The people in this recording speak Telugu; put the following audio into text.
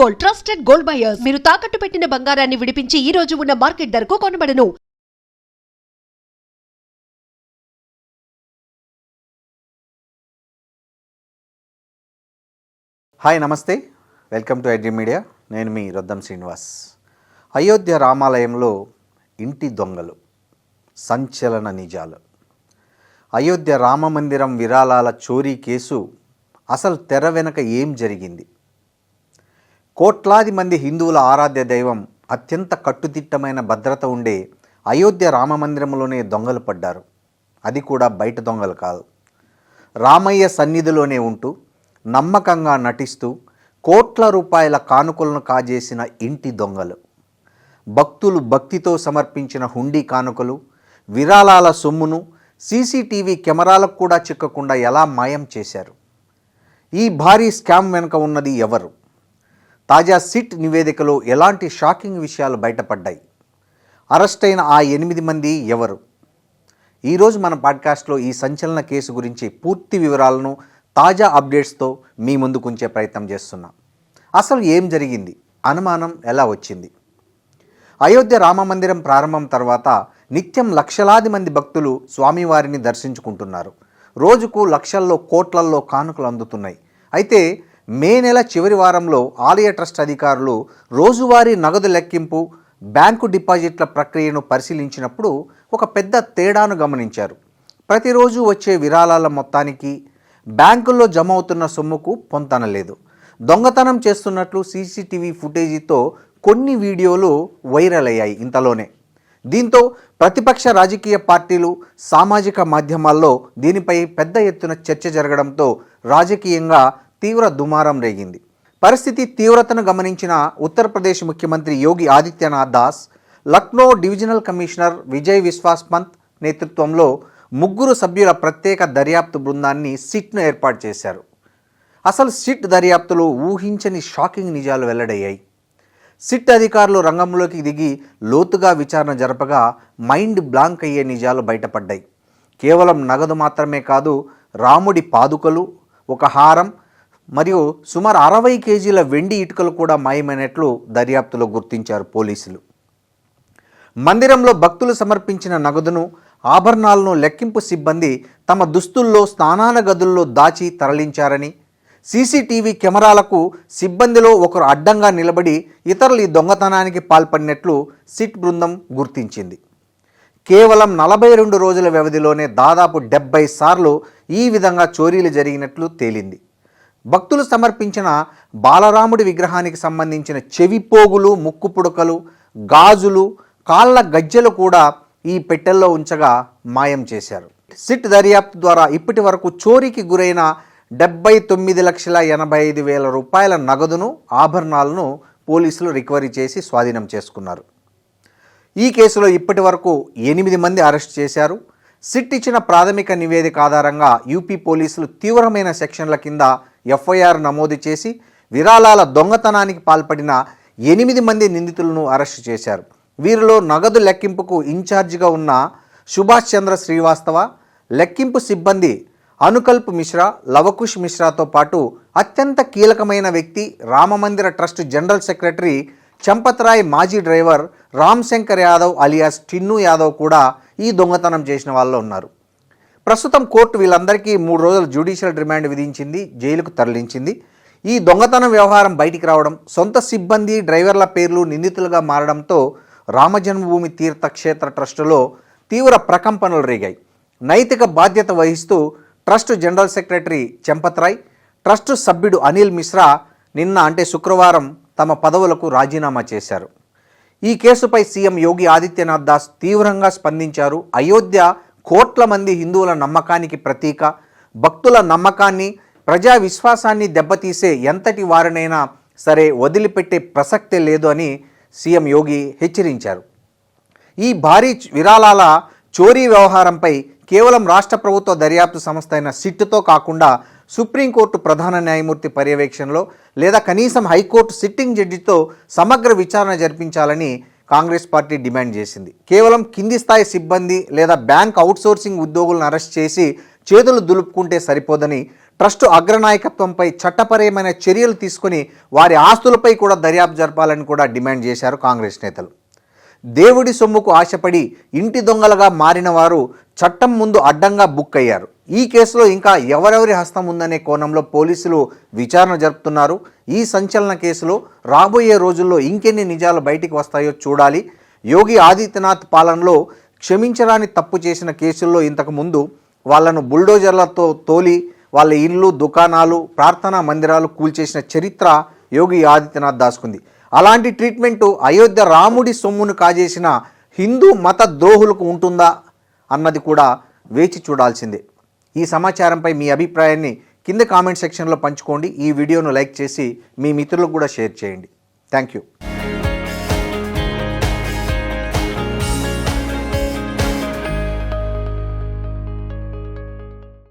Gold, trusted gold buyers. మీరు తాకట్టు పెట్టిన బంగారాన్ని విడిపించి ఈ రోజు ఉన్న మార్కెట్ ధరకు కొనబడను. హాయ్ నమస్తే, వెల్కమ్ టు ఐడ్రీమ్ మీడియా. నేను మీ రొద్దం శ్రీనివాస్. అయోధ్య రామాలయంలో ఇంటి దొంగలు, సంచలన నిజాలు. అయోధ్య రామమందిరం విరాళాల చోరీ కేసు అసలు తెర వెనక ఏం జరిగింది? కోట్లాది మంది హిందువుల ఆరాధ్య దైవం, అత్యంత కట్టుదిట్టమైన భద్రత ఉండే అయోధ్య రామమందిరంలోనే దొంగలు పడ్డారు. అది కూడా బయట దొంగలు కాదు, రామయ్య సన్నిధిలోనే ఉంటూ నమ్మకంగా నటిస్తూ కోట్ల రూపాయల కానుకలను కాజేసిన ఇంటి దొంగలు. భక్తులు భక్తితో సమర్పించిన హుండీ కానుకలు, విరాళాల సొమ్మును సీసీటీవీ కెమెరాలకు కూడా చిక్కకుండా ఎలా మాయం చేశారు? ఈ భారీ స్కామ్ వెనుక ఉన్నది ఎవరు? తాజా సిట్ నివేదికలో ఎలాంటి షాకింగ్ విషయాలు బయటపడ్డాయి? అరెస్ట్ అయిన ఆ 8 మంది ఎవరు? ఈరోజు మన పాడ్కాస్ట్లో ఈ సంచలన కేసు గురించి పూర్తి వివరాలను, తాజా అప్డేట్స్తో మీ ముందుకు ఉంచే ప్రయత్నం చేస్తున్నాం. అసలు ఏం జరిగింది? అనుమానం ఎలా వచ్చింది? అయోధ్య రామమందిరం ప్రారంభం తర్వాత నిత్యం లక్షలాది మంది భక్తులు స్వామివారిని దర్శించుకుంటున్నారు. రోజుకు లక్షల్లో కోట్లల్లో కానుకలు అందుతున్నాయి. అయితే మే నెల చివరి వారంలో ఆలయ ట్రస్ట్ అధికారులు రోజువారీ నగదు లెక్కింపు, బ్యాంకు డిపాజిట్ల ప్రక్రియను పరిశీలించినప్పుడు ఒక పెద్ద తేడాను గమనించారు. ప్రతిరోజు వచ్చే విరాళాల మొత్తానికి బ్యాంకుల్లో జమ అవుతున్న సొమ్ముకు పొంతనలేదు. దొంగతనం చేస్తున్నట్లు సీసీటీవీ ఫుటేజీతో కొన్ని వీడియోలు వైరల్ అయ్యాయి ఇంతలోనే. దీంతో ప్రతిపక్ష రాజకీయ పార్టీలు, సామాజిక మాధ్యమాల్లో దీనిపై పెద్ద ఎత్తున చర్చ జరగడంతో రాజకీయంగా తీవ్ర దుమారం రేగింది. పరిస్థితి తీవ్రతను గమనించిన ఉత్తరప్రదేశ్ ముఖ్యమంత్రి యోగి ఆదిత్యనాథ్ దాస్, లక్నో డివిజనల్ కమిషనర్ విజయ్ విశ్వాస్ పంత్ నేతృత్వంలో 3 సభ్యుల ప్రత్యేక దర్యాప్తు బృందాన్ని సిట్ను ఏర్పాటు చేశారు. అసలు సిట్ దర్యాప్తులో ఊహించని షాకింగ్ నిజాలు వెల్లడయ్యాయి. సిట్ అధికారులు రంగంలోకి దిగి లోతుగా విచారణ జరపగా మైండ్ బ్లాంక్ అయ్యే నిజాలు బయటపడ్డాయి. కేవలం నగదు మాత్రమే కాదు, రాముడి పాదుకలు, ఒక హారం మరియు సుమారు 60 కేజీల వెండి ఇటుకలు కూడా మాయమైనట్లు దర్యాప్తులో గుర్తించారు పోలీసులు. మందిరంలో భక్తులు సమర్పించిన నగదును, ఆభరణాలను లెక్కింపు సిబ్బంది తమ దుస్తుల్లో స్నానాల గదుల్లో దాచి తరలించారని, సీసీటీవీ కెమెరాలకు సిబ్బందిలో ఒకరు అడ్డంగా నిలబడి ఇతరులు ఈ దొంగతనానికి పాల్పడినట్లు సిట్ బృందం గుర్తించింది. కేవలం 42 రోజుల వ్యవధిలోనే దాదాపు 70 సార్లు ఈ విధంగా చోరీలు జరిగినట్లు తేలింది. భక్తులు సమర్పించిన బాలరాముడి విగ్రహానికి సంబంధించిన చెవిపోగులు, ముక్కు పుడకలు, గాజులు, కాళ్ళ గజ్జెలు కూడా ఈ పెట్టెల్లో ఉంచగా మాయం చేశారు. సిట్ దర్యాప్తు ద్వారా ఇప్పటి వరకు చోరీకి గురైన 79,85,000 రూపాయల నగదును, ఆభరణాలను పోలీసులు రికవరీ చేసి స్వాధీనం చేసుకున్నారు. ఈ కేసులో ఇప్పటి వరకు 8 మంది అరెస్ట్ చేశారు. సిట్ ఇచ్చిన ప్రాథమిక నివేదిక ఆధారంగా యూపీ పోలీసులు తీవ్రమైన సెక్షన్ల కింద ఎఫ్ఐఆర్ నమోదు చేసి విరాళాల దొంగతనానికి పాల్పడిన 8 మంది నిందితులను అరెస్టు చేశారు. వీరిలో నగదు లెక్కింపుకు ఇన్ఛార్జిగా ఉన్న సుభాష్ చంద్ర శ్రీవాస్తవ, లెక్కింపు సిబ్బంది అనుకల్ప్ మిశ్రా, లవకుష్ మిశ్రాతో పాటు అత్యంత కీలకమైన వ్యక్తి, రామమందిర trust general secretary Champat Rai మాజీ డ్రైవర్ రామ్ శంకర్ యాదవ్ అలియాస్ టిన్ను యాదవ్ కూడా ఈ దొంగతనం చేసిన వాళ్ళు ఉన్నారు. ప్రస్తుతం కోర్టు వీళ్ళందరికీ 3 రోజుల జ్యుడిషియల్ రిమాండ్ విధించింది, జైలుకు తరలించింది. ఈ దొంగతనం వ్యవహారం బయటికి రావడం, సొంత సిబ్బంది, డ్రైవర్ల పేర్లు నిందితులుగా మారడంతో రామజన్మభూమి తీర్థక్షేత్ర ట్రస్టులో తీవ్ర ప్రకంపనలు రేగాయి. నైతిక బాధ్యత వహిస్తూ trust general secretary Champat Rai, trust సభ్యుడు అనిల్ మిశ్రా నిన్న శుక్రవారం తమ పదవులకు రాజీనామా చేశారు. ఈ కేసుపై సీఎం యోగి ఆదిత్యనాథ్ దాస్ తీవ్రంగా స్పందించారు. అయోధ్య కోట్ల మంది హిందువుల నమ్మకానికి ప్రతీక, భక్తుల నమ్మకాన్ని, ప్రజా విశ్వాసాన్ని దెబ్బతీసే ఎంతటి వారినైనా సరే వదిలిపెట్టే ప్రసక్తే లేదు అని సీఎం యోగి హెచ్చరించారు. ఈ భారీ విరాళాల చోరీ వ్యవహారంపై కేవలం రాష్ట్ర ప్రభుత్వ దర్యాప్తు సంస్థ అయిన సిట్తో కాకుండా సుప్రీంకోర్టు ప్రధాన న్యాయమూర్తి పర్యవేక్షణలో లేదా కనీసం హైకోర్టు సిట్టింగ్ జడ్జితో సమగ్ర విచారణ జరిపించాలని కాంగ్రెస్ పార్టీ డిమాండ్ చేసింది. కేవలం కింది స్థాయి సిబ్బంది లేదా బ్యాంక్ అవుట్సోర్సింగ్ ఉద్యోగులను అరెస్ట్ చేసి చేతులు దులుపుకుంటే సరిపోదని ట్రస్టు అగ్రనాయకత్వంపై చట్టపరమైన చర్యలు తీసుకొని వారి ఆస్తులపై కూడా దర్యాప్తు జరపాలని కూడా డిమాండ్ చేశారు కాంగ్రెస్ నేతలు. దేవుడి సొమ్ముకు ఆశపడి ఇంటి దొంగలుగా మారిన వారు చట్టం ముందు అడ్డంగా బుక్ అయ్యారు. ఈ కేసులో ఇంకా ఎవరెవరి హస్తం ఉందనే కోణంలో పోలీసులు విచారణ జరుపుతున్నారు. ఈ సంచలన కేసులో రాబోయే రోజుల్లో ఇంకెన్ని నిజాలు బయటికి వస్తాయో చూడాలి. యోగి ఆదిత్యనాథ్ పాలనలో క్షమించరాని తప్పు చేసిన కేసుల్లో ఇంతకు ముందు వాళ్ళను బుల్డోజర్లతో తోలి వాళ్ళ ఇళ్ళు, దుకాణాలు, ప్రార్థనా మందిరాలు కూల్చేసిన చరిత్ర యోగి ఆదిత్యనాథ్ దాసుకుంది. అలాంటి ట్రీట్మెంటు అయోధ్య రాముడి సొమ్మును కాజేసిన హిందూ మత ద్రోహులకు ఉంటుందా అన్నది కూడా వేచి చూడాల్సిందే. ఈ సమాచారంపై మీ అభిప్రాయాన్ని కింద కామెంట్ సెక్షన్లో పంచుకోండి. ఈ వీడియోను లైక్ చేసి మీ మిత్రులకు కూడా షేర్ చేయండి. Thank you.